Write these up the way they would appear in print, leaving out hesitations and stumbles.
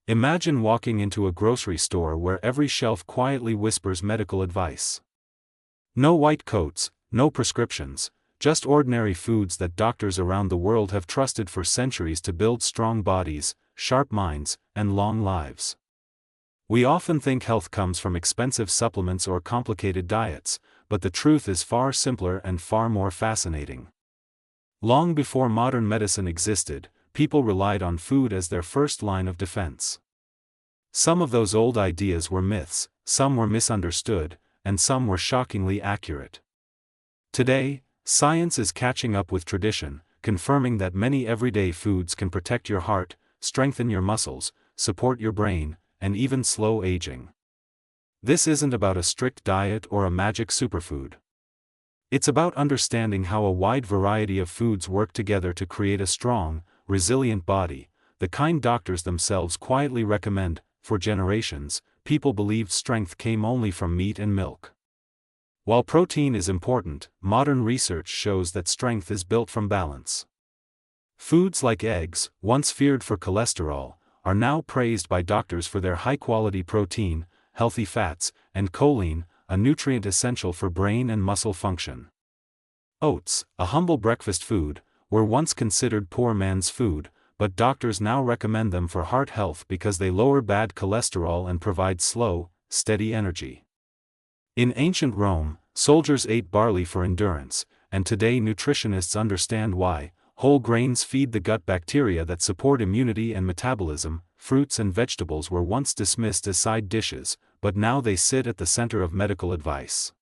Imagine walking into a grocery store where every shelf quietly whispers medical advice. No white coats, no prescriptions, just ordinary foods that doctors around the world have trusted for centuries to build strong bodies, sharp minds, and long lives. We often think health comes from expensive supplements or complicated diets, but the truth is far simpler and far more fascinating. Long before modern medicine existed, people relied on food as their first line of defense. Some of those old ideas were myths, some were misunderstood, and some were shockingly accurate. Today, science is catching up with tradition, confirming that many everyday foods can protect your heart, strengthen your muscles, support your brain, and even slow aging. This isn't about a strict diet or a magic superfood. It's about understanding how a wide variety of foods work together to create a strong, resilient body, the kind doctors themselves quietly recommend. For generations, people believed strength came only from meat and milk. While protein is important, modern research shows that strength is built from balance. Foods like eggs, once feared for cholesterol, are now praised by doctors for their high-quality protein, healthy fats, and choline, a nutrient essential for brain and muscle function. Oats, a humble breakfast food, were once considered poor man's food, but doctors now recommend them for heart health because they lower bad cholesterol and provide slow, steady energy. In ancient Rome, soldiers ate barley for endurance, and today nutritionists understand why. Whole grains feed the gut bacteria that support immunity and metabolism. Fruits and vegetables were once dismissed as side dishes, but now they sit at the center of medical advice.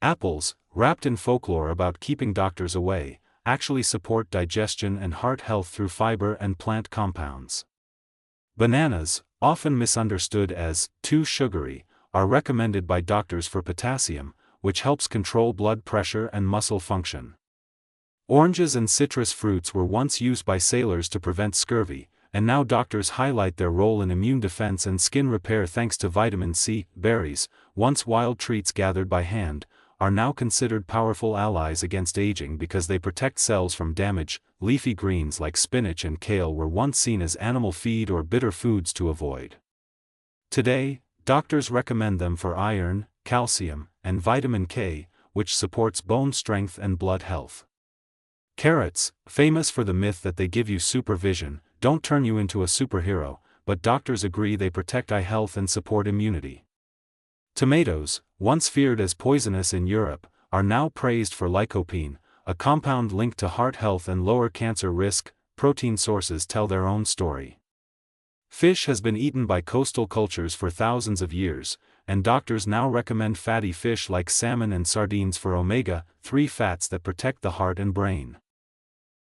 Apples, wrapped in folklore about keeping doctors away, actually support digestion and heart health through fiber and plant compounds. Bananas, often misunderstood as too sugary, are recommended by doctors for potassium, which helps control blood pressure and muscle function. Oranges and citrus fruits were once used by sailors to prevent scurvy, and now doctors highlight their role in immune defense and skin repair thanks to vitamin C. Berries, once wild treats gathered by hand, are now considered powerful allies against aging because they protect cells from damage. Leafy greens like spinach and kale were once seen as animal feed or bitter foods to avoid. Today, doctors recommend them for iron, calcium, and vitamin K, which supports bone strength and blood health. Carrots, famous for the myth that they give you supervision, don't turn you into a superhero, but doctors agree they protect eye health and support immunity. Tomatoes, once feared as poisonous in Europe, are now praised for lycopene, a compound linked to heart health and lower cancer risk. Protein sources tell their own story. Fish has been eaten by coastal cultures for thousands of years, and doctors now recommend fatty fish like salmon and sardines for omega-3 fats that protect the heart and brain.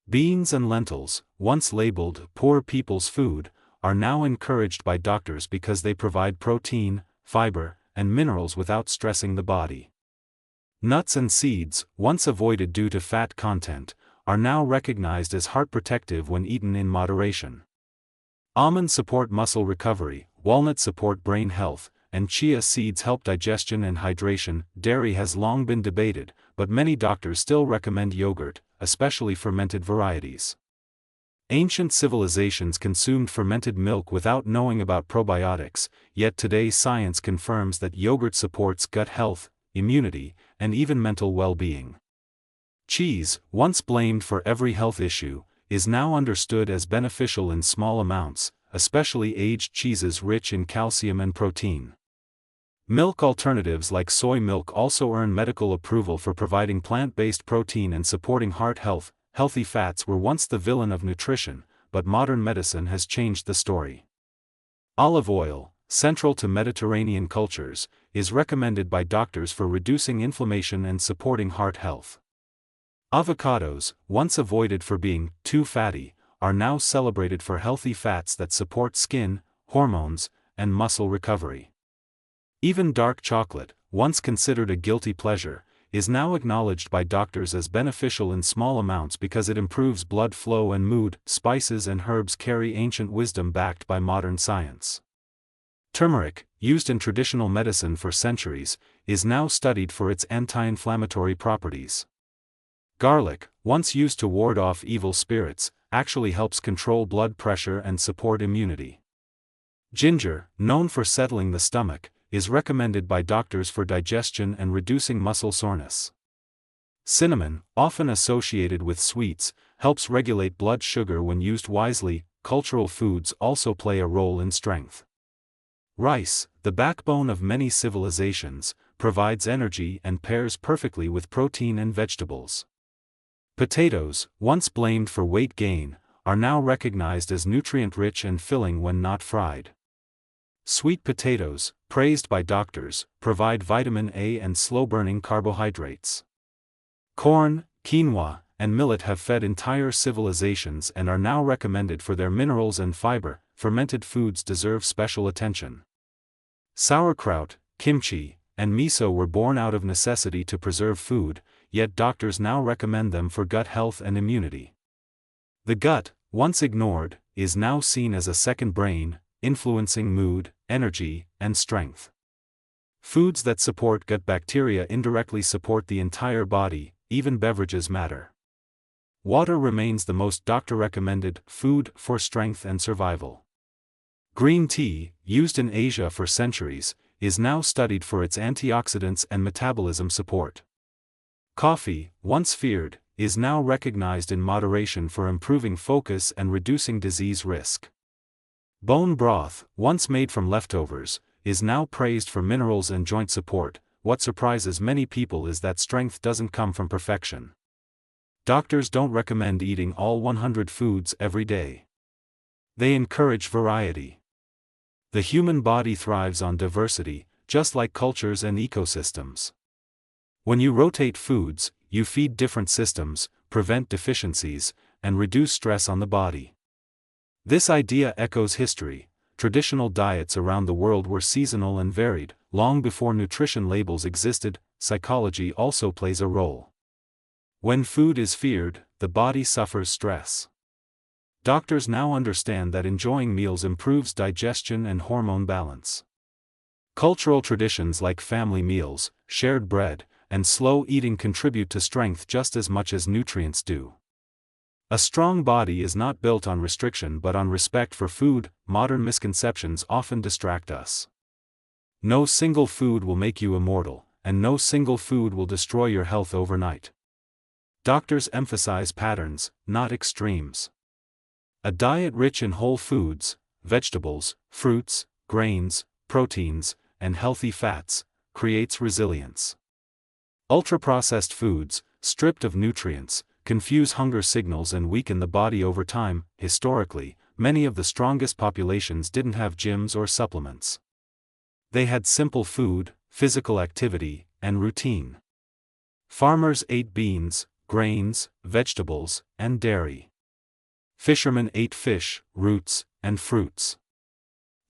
Beans and lentils, once labeled poor people's food, are now encouraged by doctors because they provide protein, fiber, and minerals without stressing the body. Nuts and seeds, once avoided due to fat content, are now recognized as heart protective when eaten in moderation. Almonds support muscle recovery, walnuts support brain health, and chia seeds help digestion and hydration. Dairy has long been debated, but many doctors still recommend yogurt, especially fermented varieties. Ancient civilizations consumed fermented milk without knowing about probiotics, yet today science confirms that yogurt supports gut health, immunity, and even mental well-being. Cheese, once blamed for every health issue, is now understood as beneficial in small amounts, especially aged cheeses rich in calcium and protein. Milk alternatives like soy milk also earn medical approval for providing plant-based protein and supporting heart health. Healthy fats were once the villain of nutrition, but modern medicine has changed the story. Olive oil, central to Mediterranean cultures, is recommended by doctors for reducing inflammation and supporting heart health. Avocados, once avoided for being too fatty, are now celebrated for healthy fats that support skin, hormones, and muscle recovery. Even dark chocolate, once considered a guilty pleasure, is now acknowledged by doctors as beneficial in small amounts because it improves blood flow and mood. Spices and herbs carry ancient wisdom backed by modern science. Turmeric, used in traditional medicine for centuries, is now studied for its anti-inflammatory properties. Garlic, once used to ward off evil spirits, actually helps control blood pressure and support immunity. Ginger, known for settling the stomach, is recommended by doctors for digestion and reducing muscle soreness. Cinnamon, often associated with sweets, helps regulate blood sugar when used wisely. Cultural foods also play a role in strength. Rice, the backbone of many civilizations, provides energy and pairs perfectly with protein and vegetables. Potatoes, once blamed for weight gain, are now recognized as nutrient-rich and filling when not fried. Sweet potatoes, praised by doctors, provide vitamin A and slow-burning carbohydrates. Corn, quinoa, and millet have fed entire civilizations and are now recommended for their minerals and fiber. Fermented foods deserve special attention. Sauerkraut, kimchi, and miso were born out of necessity to preserve food, yet doctors now recommend them for gut health and immunity. The gut, once ignored, is now seen as a second brain, influencing mood, energy, and strength. Foods that support gut bacteria indirectly support the entire body. Even beverages matter. Water remains the most doctor-recommended food for strength and survival. Green tea, used in Asia for centuries, is now studied for its antioxidants and metabolism support. Coffee, once feared, is now recognized in moderation for improving focus and reducing disease risk. Bone broth, once made from leftovers, is now praised for minerals and joint support. What surprises many people is that strength doesn't come from perfection. Doctors don't recommend eating all 100 foods every day. They encourage variety. The human body thrives on diversity, just like cultures and ecosystems. When you rotate foods, you feed different systems, prevent deficiencies, and reduce stress on the body. This idea echoes history. Traditional diets around the world were seasonal and varied. Long before nutrition labels existed, psychology also plays a role. When food is feared, the body suffers stress. Doctors now understand that enjoying meals improves digestion and hormone balance. Cultural traditions like family meals, shared bread, and slow eating contribute to strength just as much as nutrients do. A strong body is not built on restriction but on respect for food. Modern misconceptions often distract us. No single food will make you immortal, and no single food will destroy your health overnight. Doctors emphasize patterns, not extremes. A diet rich in whole foods, vegetables, fruits, grains, proteins, and healthy fats, creates resilience. Ultra-processed foods, stripped of nutrients, confuse hunger signals and weaken the body over time. Historically, many of the strongest populations didn't have gyms or supplements. They had simple food, physical activity, and routine. Farmers ate beans, grains, vegetables, and dairy. Fishermen ate fish, roots, and fruits.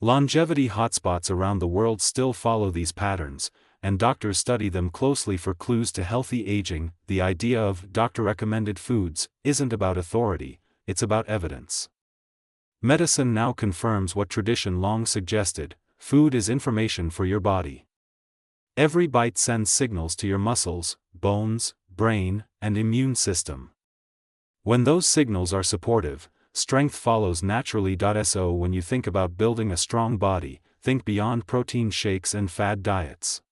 Longevity hotspots around the world still follow these patterns, and doctors study them closely for clues to healthy aging. The idea of doctor-recommended foods isn't about authority, it's about evidence. Medicine now confirms what tradition long suggested: food is information for your body. Every bite sends signals to your muscles, bones, brain, and immune system. When those signals are supportive, strength follows naturally. So when you think about building a strong body, think beyond protein shakes and fad diets.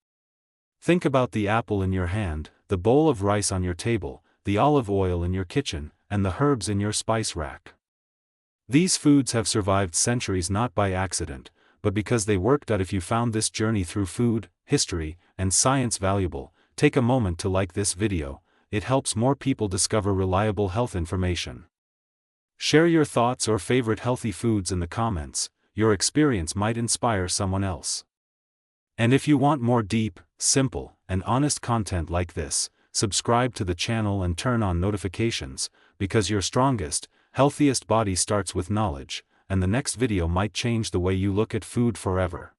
Think about the apple in your hand, the bowl of rice on your table, the olive oil in your kitchen, and the herbs in your spice rack. These foods have survived centuries not by accident, but because they worked. If you found this journey through food, history, and science valuable, take a moment to like this video. It helps more people discover reliable health information. Share your thoughts or favorite healthy foods in the comments. Your experience might inspire someone else. And if you want more deep, simple, and honest content like this, subscribe to the channel and turn on notifications, because your strongest, healthiest body starts with knowledge, and the next video might change the way you look at food forever.